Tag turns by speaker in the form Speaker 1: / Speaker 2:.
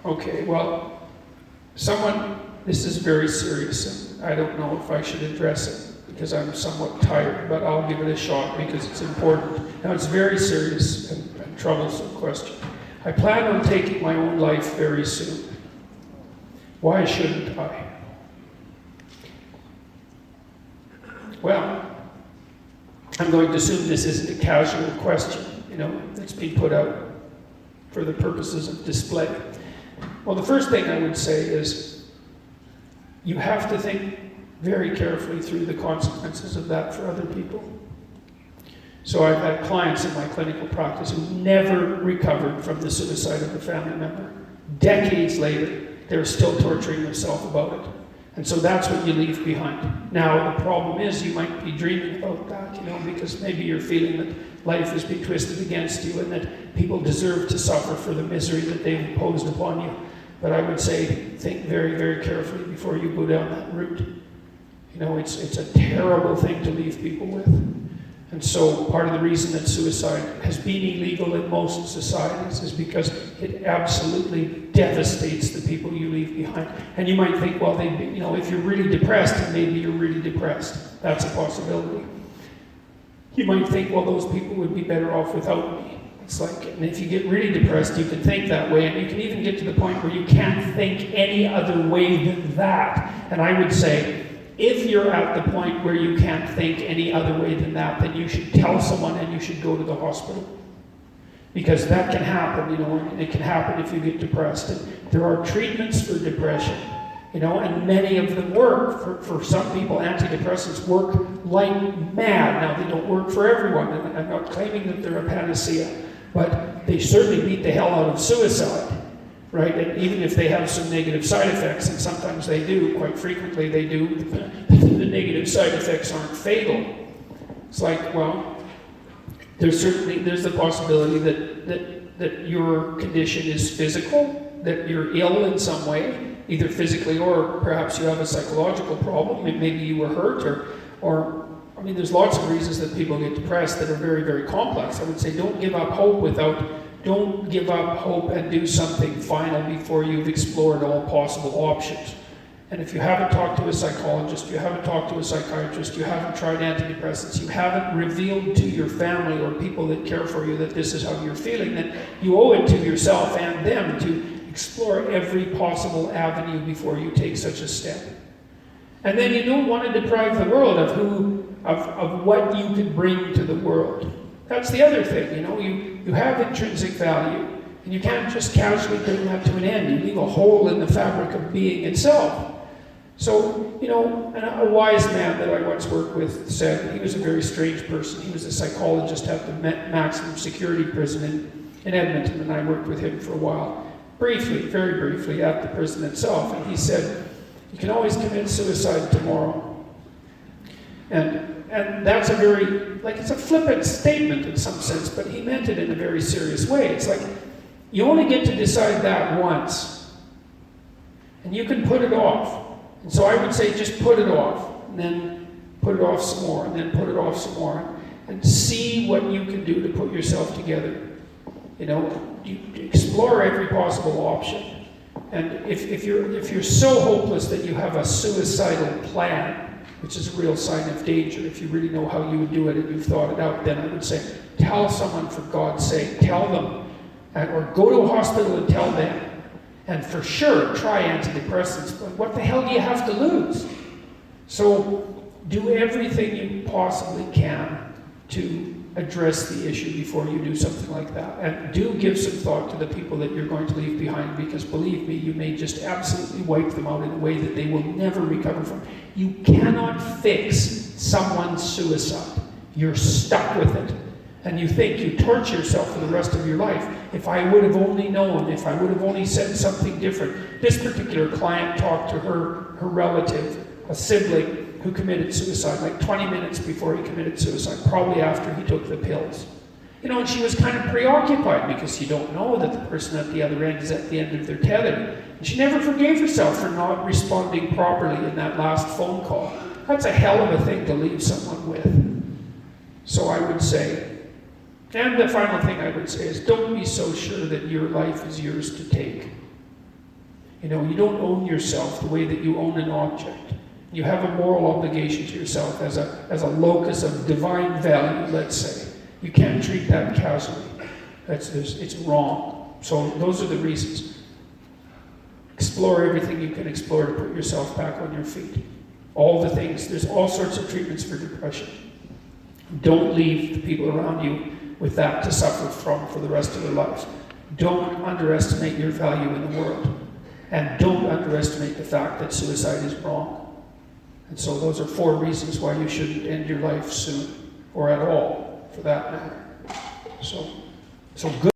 Speaker 1: Okay, well, this is very serious, and I don't know if I should address it because I'm somewhat tired, but I'll give it a shot because it's important. Now, it's very serious and troublesome question. I plan on taking my own life very soon. Why shouldn't I? Well, I'm going to assume this isn't a casual question, that's been put out for the purposes of display. Well, the first thing I would say is you have to think very carefully through the consequences of that for other people. So I've had clients in my clinical practice who never recovered from the suicide of a family member. Decades later, they're still torturing themselves about it. And so that's what you leave behind. Now, the problem is you might be dreaming about that, because maybe you're feeling that life has been twisted against you and that people deserve to suffer for the misery that they've imposed upon you. But I would say, think very, very carefully before you go down that route. It's a terrible thing to leave people with. And so part of the reason that suicide has been illegal in most societies is because it absolutely devastates the people you leave behind. And you might think, well, if you're really depressed, and maybe you're really depressed. That's a possibility. You might think, well, those people would be better off without me. It's like, and if you get really depressed, you can think that way, and you can even get to the point where you can't think any other way than that. And I would say, if you're at the point where you can't think any other way than that, then you should tell someone and you should go to the hospital. Because that can happen, and it can happen if you get depressed. And there are treatments for depression, and many of them work. For some people, antidepressants work like mad. Now, they don't work for everyone, and I'm not claiming that they're a panacea, but they certainly beat the hell out of suicide. Right? And even if they have some negative side effects, and sometimes they do, quite frequently they do, the negative side effects aren't fatal. It's like, well, there's the possibility that your condition is physical, that you're ill in some way, either physically or perhaps you have a psychological problem, maybe you were hurt, or there's lots of reasons that people get depressed that are very, very complex. I would say don't give up hope and do something final before you've explored all possible options. And if you haven't talked to a psychologist, you haven't talked to a psychiatrist, you haven't tried antidepressants, you haven't revealed to your family or people that care for you that this is how you're feeling, then you owe it to yourself and them to explore every possible avenue before you take such a step. And then you don't want to deprive the world of what you could bring to the world. That's the other thing, you have intrinsic value, and you can't just casually bring that to an end. You leave a hole in the fabric of being itself. So, and a wise man that I once worked with said, he was a very strange person. He was a psychologist at the maximum security prison in Edmonton, and I worked with him for a while, briefly, very briefly, at the prison itself. And he said, you can always commit suicide tomorrow. And that's it's a flippant statement in some sense, but he meant it in a very serious way. It's like, you only get to decide that once, and you can put it off. And so I would say just put it off, and then put it off some more, and then put it off some more, and see what you can do to put yourself together. You explore every possible option. And if you're so hopeless that you have a suicidal plan, which is a real sign of danger, if you really know how you would do it and you've thought it out, then I would say, tell someone for God's sake, tell them, or go to a hospital and tell them. And for sure, try antidepressants, but what the hell do you have to lose? So do everything you possibly can to address the issue before you do something like that. And do give some thought to the people that you're going to leave behind, because believe me, you may just absolutely wipe them out in a way that they will never recover from. You cannot fix someone's suicide. You're stuck with it. And you think you torture yourself for the rest of your life. If I would have only known, if I would have only said something different. This particular client talked to her relative, a sibling, who committed suicide like 20 minutes before he committed suicide, probably after he took the pills. And she was kind of preoccupied because you don't know that the person at the other end is at the end of their tether. And she never forgave herself for not responding properly in that last phone call. That's a hell of a thing to leave someone with. So I would say, and the final thing I would say is, don't be so sure that your life is yours to take. You know, you don't own yourself the way that you own an object. You have a moral obligation to yourself as a locus of divine value, let's say. You can't treat that casually. It's wrong. So those are the reasons. Explore everything you can explore to put yourself back on your feet. All the things. There's all sorts of treatments for depression. Don't leave the people around you with that to suffer from for the rest of their life. Don't underestimate your value in the world. And don't underestimate the fact that suicide is wrong. And so those are 4 reasons why you shouldn't end your life soon, or at all, for that matter. So good.